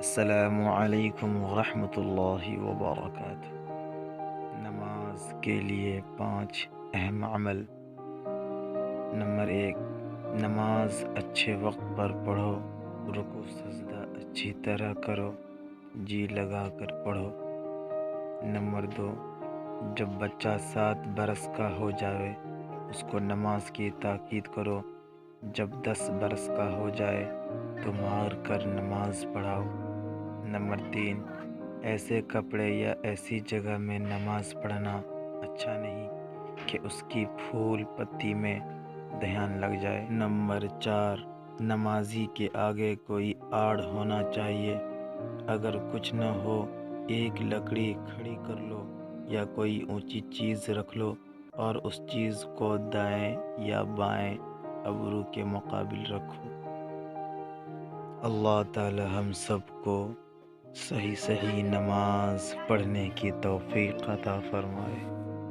السلام علیکم ورحمۃ اللہ وبرکاتہ۔ نماز کے لیے 5 اہم عمل۔ نمبر 1، نماز اچھے وقت پر پڑھو، رکوع سجدہ اچھی طرح کرو، جی لگا کر پڑھو۔ نمبر 2، جب بچہ 7 برس کا ہو جائے اس کو نماز کی تاکید کرو، جب 10 برس کا ہو جائے تو مار کر نماز پڑھاؤ۔ نمبر 3، ایسے کپڑے یا ایسی جگہ میں نماز پڑھنا اچھا نہیں کہ اس کی پھول پتی میں دھیان لگ جائے۔ نمبر 4، نمازی کے آگے کوئی آڑ ہونا چاہیے، اگر کچھ نہ ہو ایک لکڑی کھڑی کر لو یا کوئی اونچی چیز رکھ لو اور اس چیز کو دائیں یا بائیں ابرو کے مقابل رکھو۔ اللہ تعالی ہم سب کو صحیح نماز پڑھنے کی توفیق عطا فرمائے۔